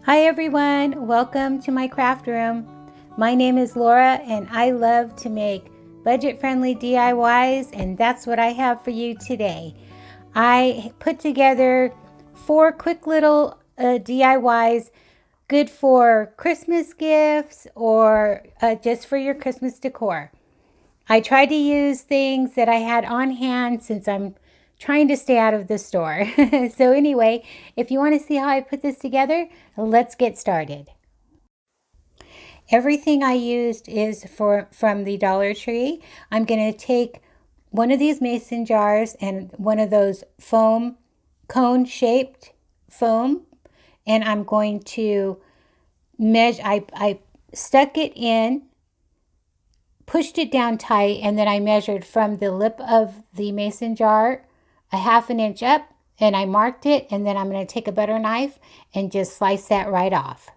Hi everyone, welcome to my craft room. My name is Laura and I love to make budget-friendly DIYs, and that's what I have for you today. I put together 4 quick little DIYs good for Christmas gifts or just for your Christmas decor. I tried to use things that I had on hand since I'm trying to stay out of the store. So anyway, if you want to see how I put this together, let's get started. Everything I used is from the Dollar Tree. I'm going to take one of these mason jars and one of those foam, cone-shaped foam, and I'm going to measure. I stuck it in, pushed it down tight, and then I measured from the lip of the mason jar a half an inch up, and I marked it, and then I'm going to take a butter knife and just slice that right off.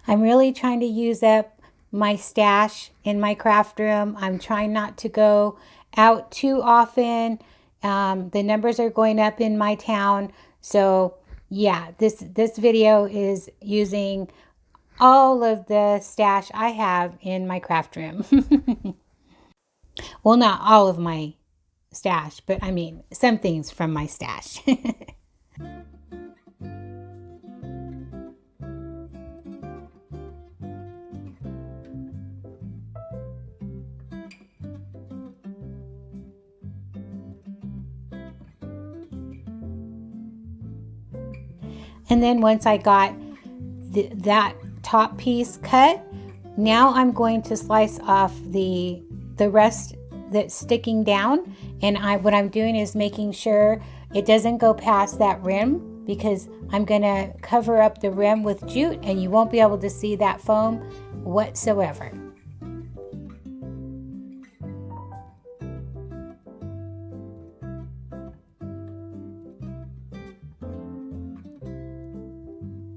I'm really trying to use up my stash in my craft room. I'm trying not to go out too often. The numbers are going up in my town. So yeah, this video is using all of the stash I have in my craft room. Well, not all of my stash, but I mean some things from my stash. And then once I got that top piece cut, now I'm going to slice off the rest that's sticking down. And what I'm doing is making sure it doesn't go past that rim, because I'm going to cover up the rim with jute and you won't be able to see that foam whatsoever.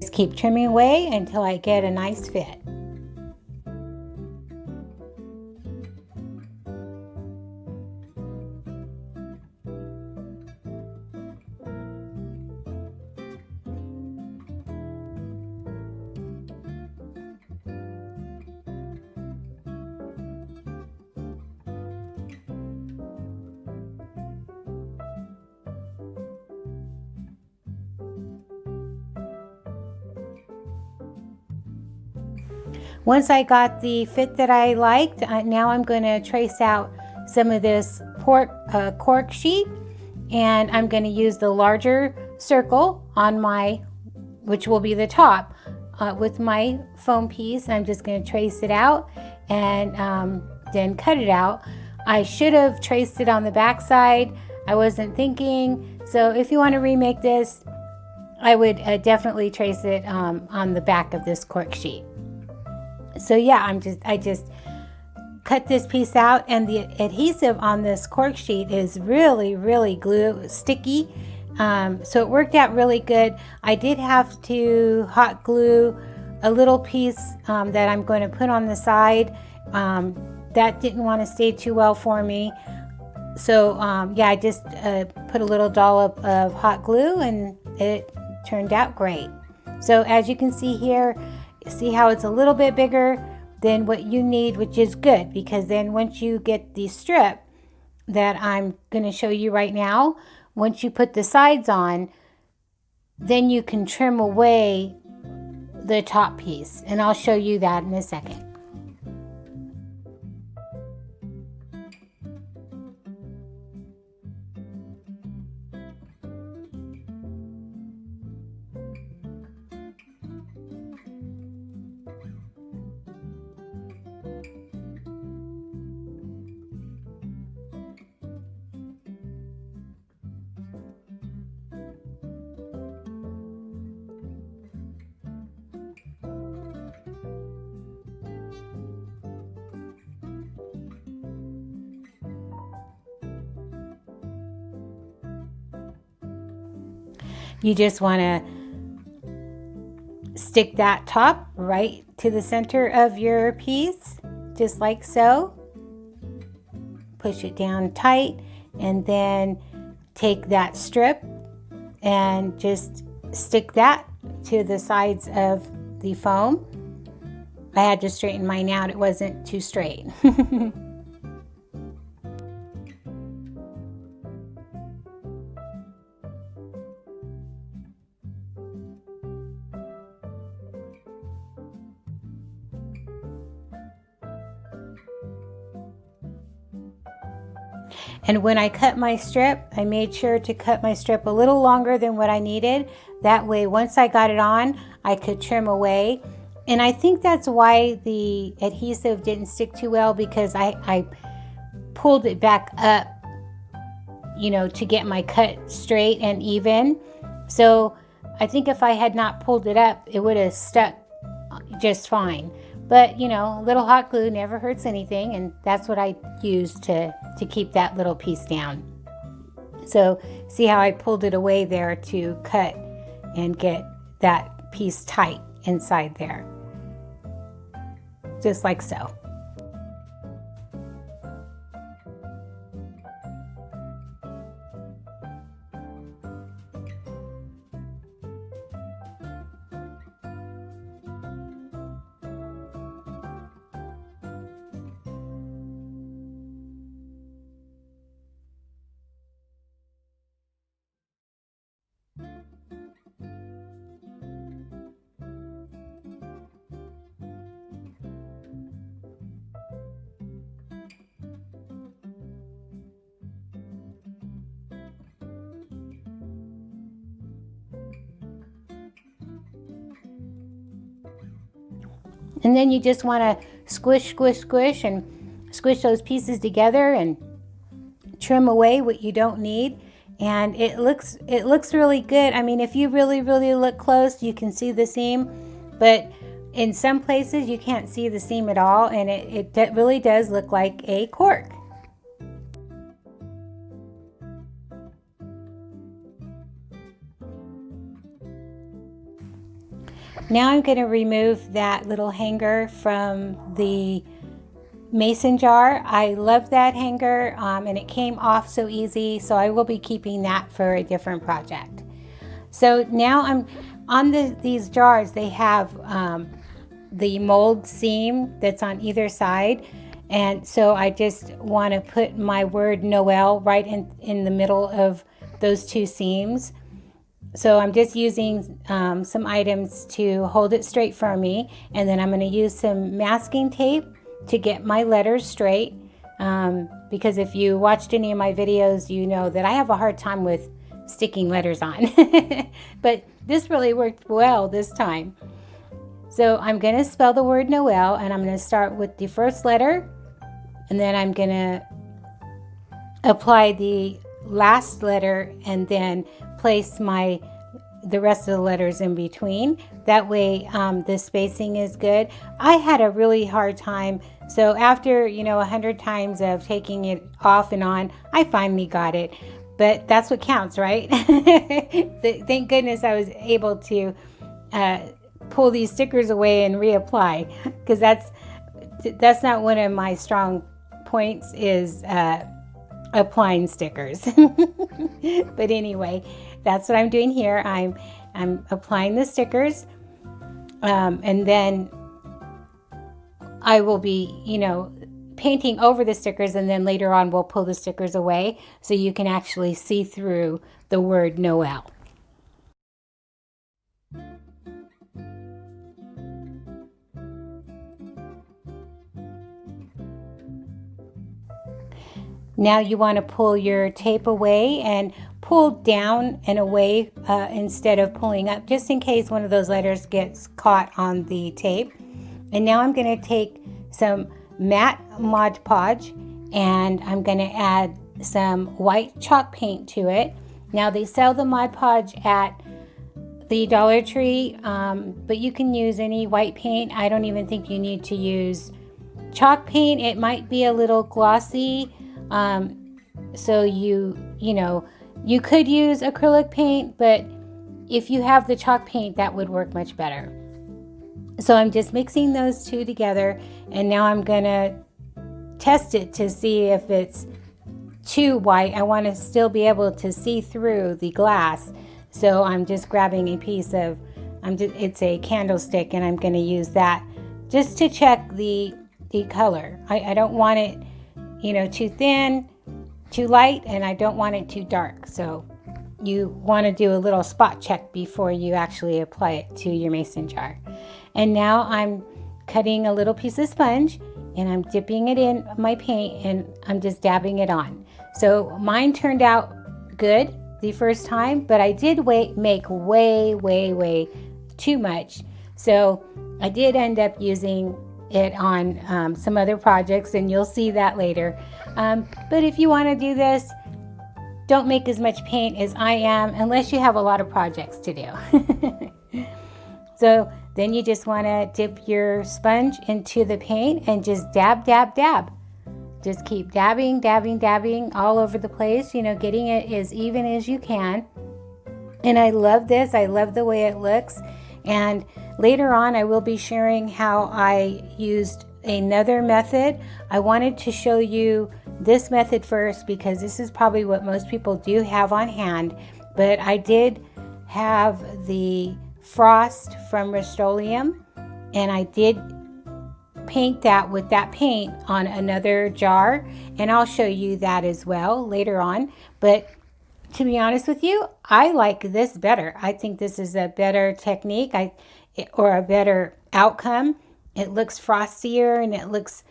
Just keep trimming away until I get a nice fit. Once I got the fit that I liked, now I'm going to trace out some of this cork sheet, and I'm going to use the larger circle on which will be the top, with my foam piece. I'm just going to trace it out and then cut it out. I should have traced it on the back side. I wasn't thinking. So if you want to remake this, I would definitely trace it on the back of this cork sheet. So yeah, I just cut this piece out, and the adhesive on this cork sheet is really sticky. So it worked out really good. I did have to hot glue a little piece that I'm going to put on the side. That didn't want to stay too well for me. So yeah, I just put a little dollop of hot glue and it turned out great. So as you can see here, see how it's a little bit bigger than what you need, which is good, because then once you get the strip that I'm going to show you right now, once you put the sides on, then you can trim away the top piece, and I'll show you that in a second. you just want to stick that top right to the center of your piece, just like so. Push it down tight, and then take that strip and just stick that to the sides of the foam. I had to straighten mine out, it wasn't too straight. And when I cut my strip, I made sure to cut my strip a little longer than what I needed. That way, once I got it on, I could trim away. And I think that's why the adhesive didn't stick too well, because I pulled it back up, you know, to get my cut straight and even. So I think if I had not pulled it up, it would have stuck just fine. But, you know, a little hot glue never hurts anything, and that's what I used to keep that little piece down. So see how I pulled it away there to cut and get that piece tight inside there. Just like so. And then you just want to squish, squish, squish, and squish those pieces together and trim away what you don't need. And it looks really good. I mean, if you really look close, you can see the seam, but in some places you can't see the seam at all, and it really does look like a cork. Now I'm going to remove that little hanger from the mason jar. I love that hanger, and it came off so easy, so I will be keeping that for a different project. So now I'm on these jars. They have the mold seam that's on either side, and so I just want to put my word Noel right in the middle of those two seams. So I'm just using some items to hold it straight for me, and then I'm going to use some masking tape to get my letters straight, because if you watched any of my videos, you know that I have a hard time with sticking letters on. But this really worked well this time. So I'm going to spell the word Noel, and I'm going to start with the first letter, and then I'm going to apply the last letter and then place the rest of the letters in between. That way the spacing is good. I had a really hard time, so after 100 times of taking it off and on, I finally got it. But that's what counts, right? Thank goodness I was able to pull these stickers away and reapply, because that's not one of my strong points, is applying stickers. But anyway, that's what I'm doing here. I'm applying the stickers, and then I will be painting over the stickers, and then later on we'll pull the stickers away so you can actually see through the word Noel. Now you want to pull your tape away and pull down and away instead of pulling up, just in case one of those letters gets caught on the tape. And now I'm going to take some matte Mod Podge, and I'm going to add some white chalk paint to it. Now they sell the Mod Podge at the Dollar Tree, but you can use any white paint. I don't even think you need to use chalk paint. It might be a little glossy, so you could use acrylic paint, but if you have the chalk paint, that would work much better. So I'm just mixing those two together, and now I'm gonna test it to see if it's too white. I want to still be able to see through the glass. So I'm just grabbing a piece of, it's a candlestick, and I'm going to use that just to check the color. I don't want it, too thin, too light, and I don't want it too dark. So you want to do a little spot check before you actually apply it to your mason jar. And now I'm cutting a little piece of sponge, and I'm dipping it in my paint, and I'm just dabbing it on. So mine turned out good the first time, but I did make way too much. So I did end up using it on some other projects, and you'll see that later. But if you want to do this, don't make as much paint as I am unless you have a lot of projects to do. So then you just want to dip your sponge into the paint and just dab. Just keep dabbing all over the place, getting it as even as you can. And I love this. I love the way it looks. And later on, I will be sharing how I used another method. I wanted to show you this method first because this is probably what most people do have on hand. But I did have the frost from Rust-Oleum, and I did paint that with that paint on another jar, and I'll show you that as well later on. But to be honest with you, I like this better. I think this is a better technique or a better outcome. It looks frostier and it looks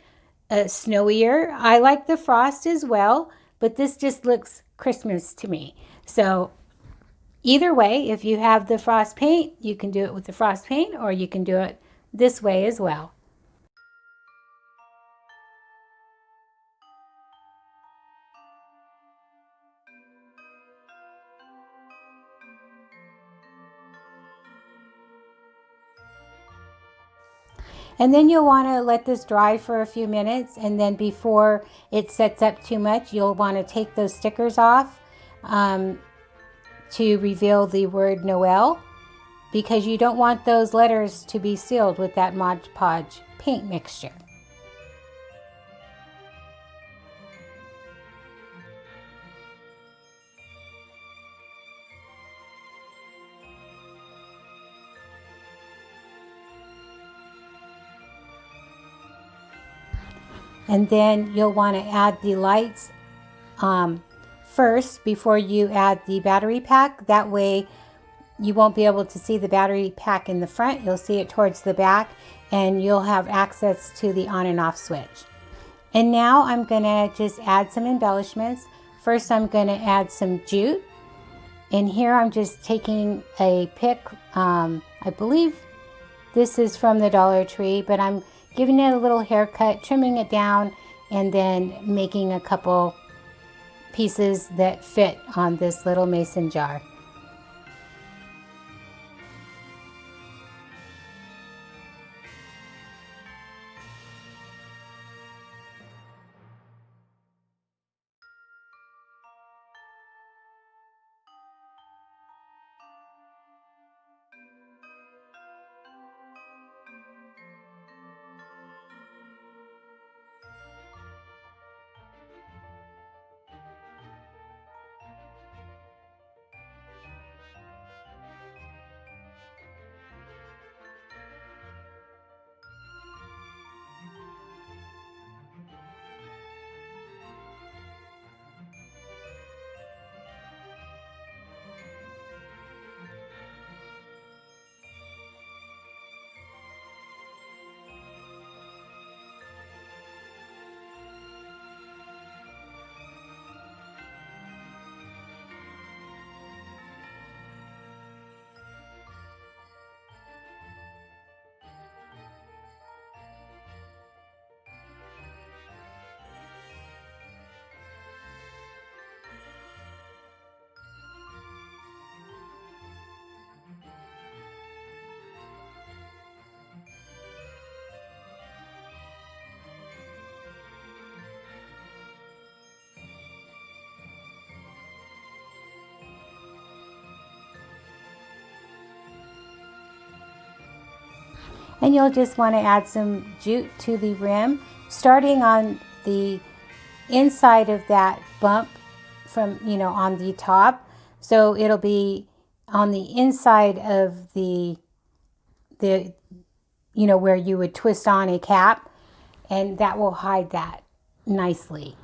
snowier. I like the frost as well, but this just looks Christmas to me. So either way, if you have the frost paint, you can do it with the frost paint, or you can do it this way as well. And then you'll want to let this dry for a few minutes, and then before it sets up too much, you'll want to take those stickers off to reveal the word Noel, because you don't want those letters to be sealed with that Mod Podge paint mixture. And then you'll want to add the lights first before you add the battery pack. That way you won't be able to see the battery pack in the front. You'll see it towards the back, and you'll have access to the on and off switch. And now I'm going to just add some embellishments. First, I'm going to add some jute. And here I'm just taking a pick. I believe this is from the Dollar Tree, but I'm giving it a little haircut, trimming it down, and then making a couple pieces that fit on this little mason jar. And you'll just want to add some jute to the rim, starting on the inside of that bump from, on the top. So it'll be on the inside of the where you would twist on a cap, and that will hide that nicely.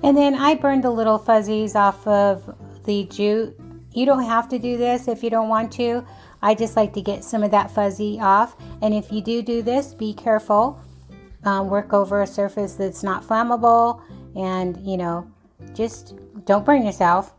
And then I burned the little fuzzies off of the jute. You don't have to do this if you don't want to. I just like to get some of that fuzzy off. And if you do this, be careful. Work over a surface that's not flammable, and just don't burn yourself.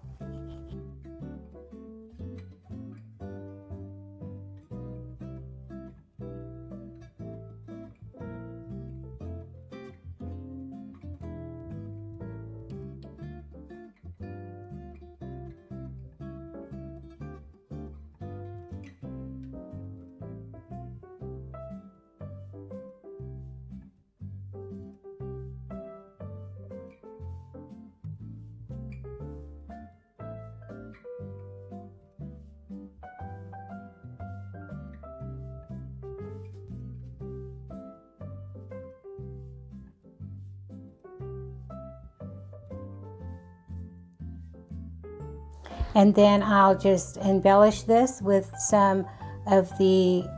And then I'll just embellish this with some of the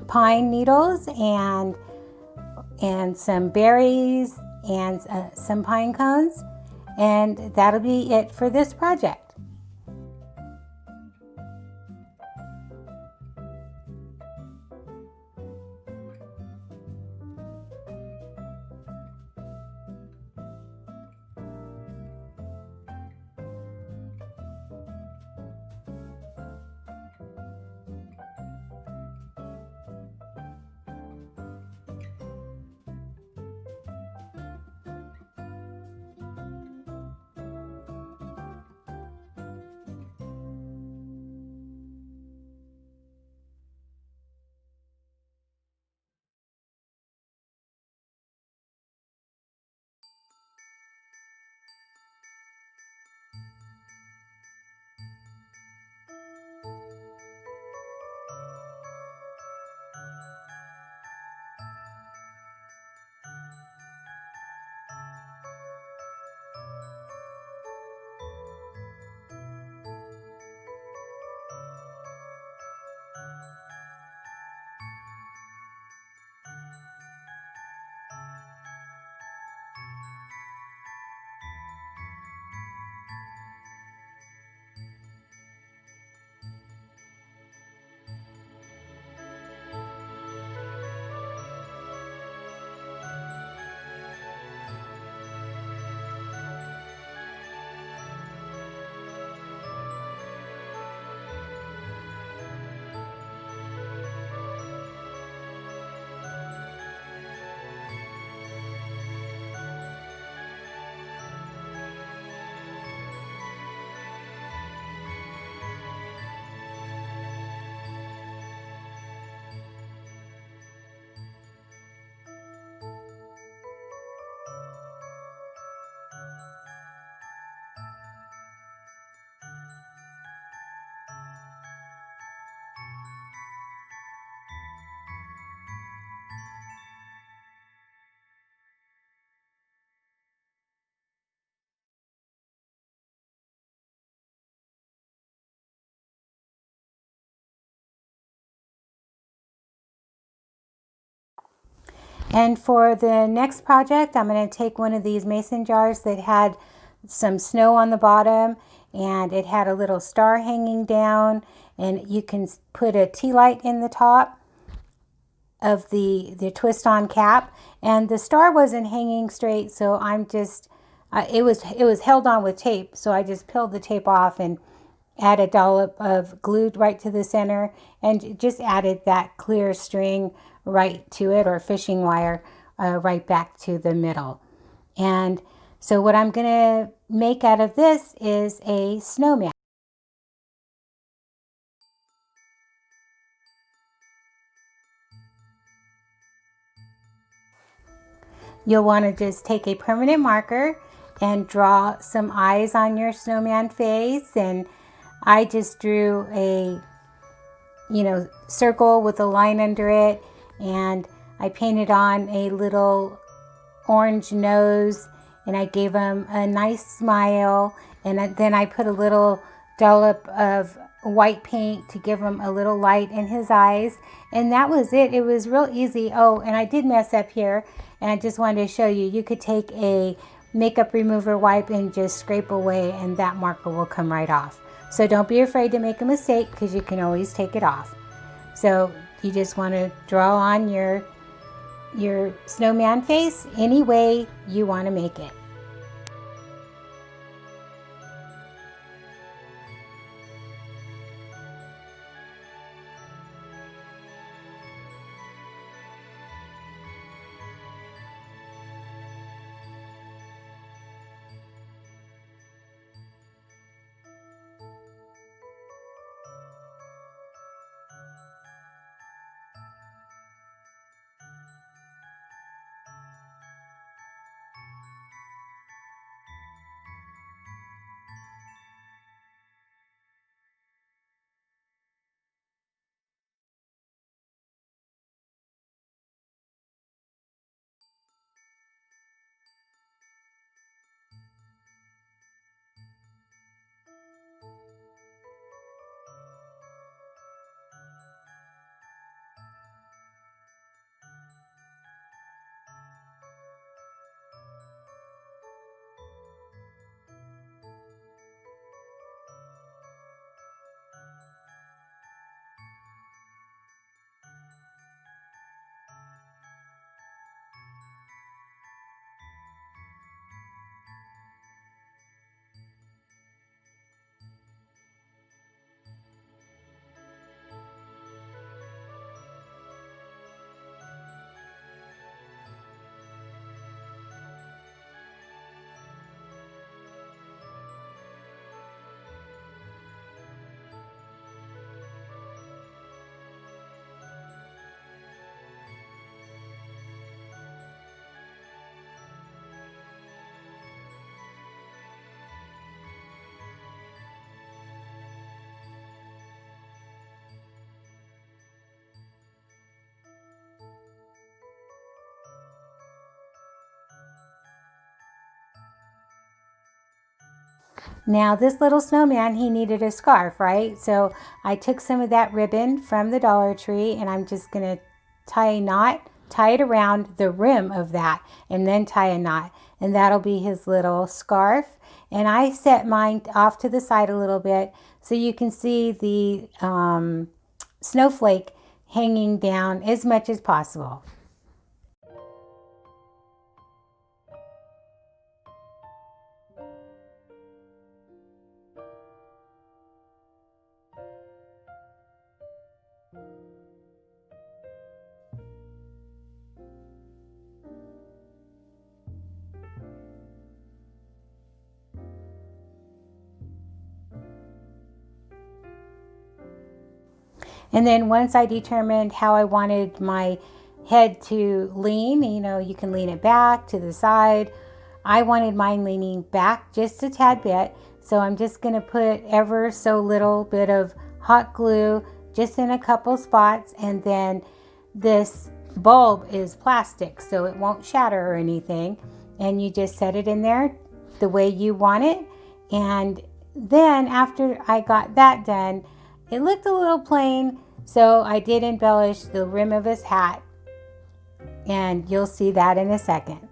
pine needles and some berries and some pine cones. And that'll be it for this project. And for the next project, I'm going to take one of these mason jars that had some snow on the bottom, and it had a little star hanging down, and you can put a tea light in the top of the twist on cap, and the star wasn't hanging straight, so I'm just it was held on with tape, so I just peeled the tape off and add a dollop of glue right to the center, and just added that clear string right to it, or fishing wire right back to the middle. And so what I'm going to make out of this is a snowman. You'll want to just take a permanent marker and draw some eyes on your snowman face. And I just drew a, circle with a line under it. And I painted on a little orange nose, and I gave him a nice smile. And then I put a little dollop of white paint to give him a little light in his eyes. And that was it. It was real easy. Oh, and I did mess up here, and I just wanted to show you. You could take a makeup remover wipe and just scrape away, and that marker will come right off. So don't be afraid to make a mistake, because you can always take it off. So you just want to draw on your snowman face any way you want to make it. Now this little snowman, he needed a scarf, right? So I took some of that ribbon from the Dollar Tree, and I'm just going to tie a knot, tie it around the rim of that, and then tie a knot. And that'll be his little scarf. And I set mine off to the side a little bit so you can see the snowflake hanging down as much as possible. And then once I determined how I wanted my head to lean, you can lean it back to the side. I wanted mine leaning back just a tad bit. So I'm just going to put ever so little bit of hot glue just in a couple spots. And then this bulb is plastic, so it won't shatter or anything. And you just set it in there the way you want it. And then after I got that done, it looked a little plain, so I did embellish the rim of his hat, and you'll see that in a second.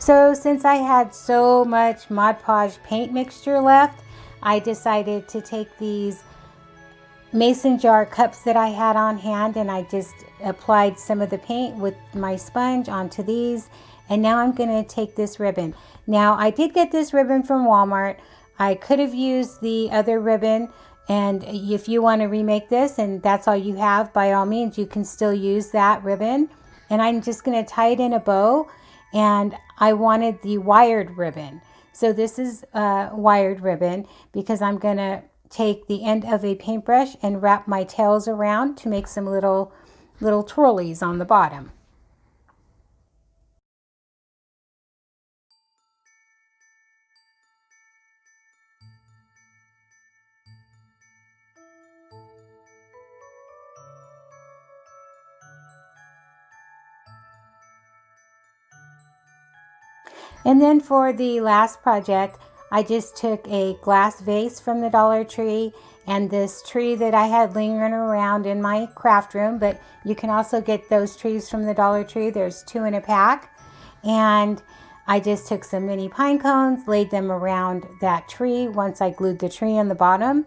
So since I had so much Mod Podge paint mixture left, I decided to take these mason jar cups that I had on hand, and I just applied some of the paint with my sponge onto these. And now I'm going to take this ribbon. Now I did get this ribbon from Walmart. I could have used the other ribbon, and if you want to remake this and that's all you have, by all means you can still use that ribbon. And I'm just going to tie it in a bow, and I wanted the wired ribbon. So this is wired ribbon because I'm going to take the end of a paintbrush and wrap my tails around to make some little twirlies on the bottom. And then for the last project, I just took a glass vase from the Dollar Tree and this tree that I had lingering around in my craft room, but you can also get those trees from the Dollar Tree. There's 2 in a pack. And I just took some mini pine cones, laid them around that tree once I glued the tree on the bottom,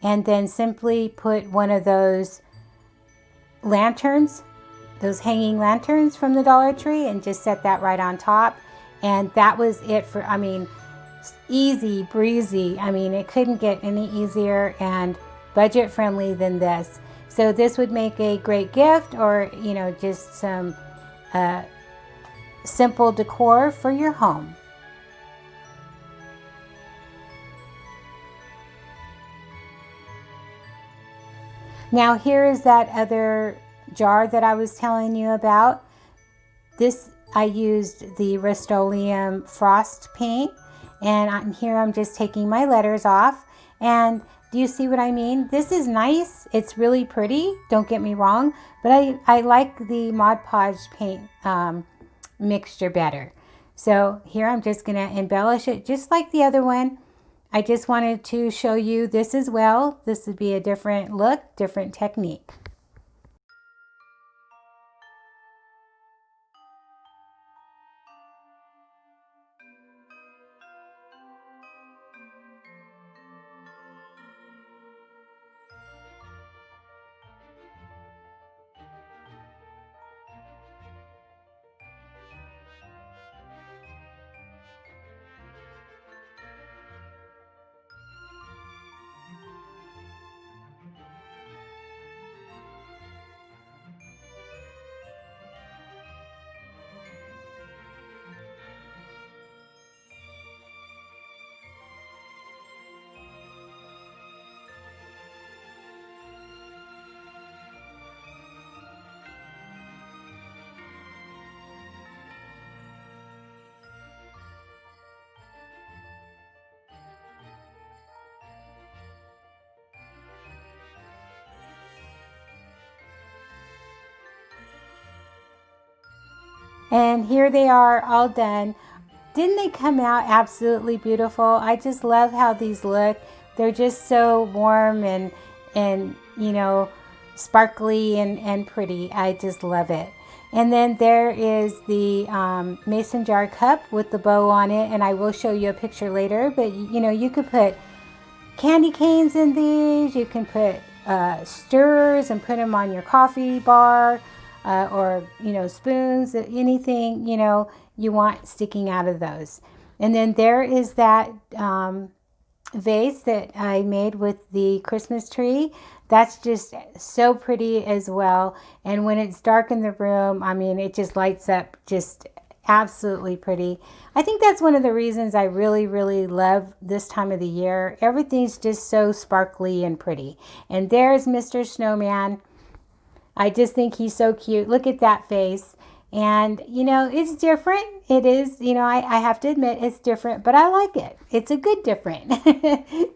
and then simply put one of those lanterns, those hanging lanterns from the Dollar Tree, and just set that right on top. And that was it for, I mean, easy breezy. I mean, it couldn't get any easier and budget friendly than this. So this would make a great gift, or you know, just some simple decor for your home. Now here is that other jar that I was telling you about. This, I used the Rust-Oleum frost paint, and here I'm just taking my letters off. And do you see what I mean? This is nice. It's really pretty, don't get me wrong, but I like the Mod Podge paint mixture better. So here I'm just going to embellish it just like the other one. I just wanted to show you this as well. This would be a different look, different technique. And here they are all done. Didn't they come out absolutely beautiful? I just love how these look. They're just so warm and you know, sparkly and pretty. I just love it. And then there is the mason jar cup with the bow on it, and I will show you a picture later. But you know, you could put candy canes in these. You can put stirrers and put them on your coffee bar, or you know, spoons, anything you know you want sticking out of those. And then there is that vase that I made with the Christmas tree. That's just so pretty as well. And when it's dark in the room, I mean, it just lights up, just absolutely pretty. I think that's one of the reasons I really love this time of the year. Everything's just so sparkly and pretty. And there's Mr. Snowman. I just think he's so cute. Look at that face. And, you know, it's different. It is, you know, I have to admit it's different, but I like it. It's a good different.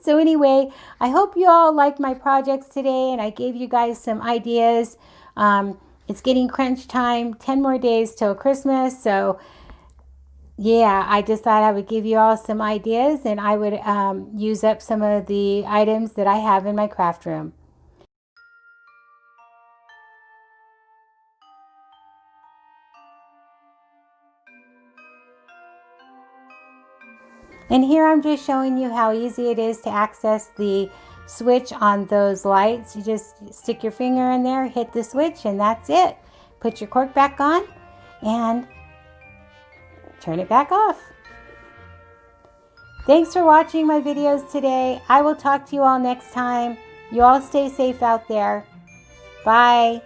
So anyway, I hope you all like my projects today, and I gave you guys some ideas. It's getting crunch time, 10 more days till Christmas. So yeah, I just thought I would give you all some ideas, and I would use up some of the items that I have in my craft room. And here I'm just showing you how easy it is to access the switch on those lights. You just stick your finger in there, hit the switch, and that's it. Put your cork back on and turn it back off. Thanks for watching my videos today. I will talk to you all next time. You all stay safe out there. Bye.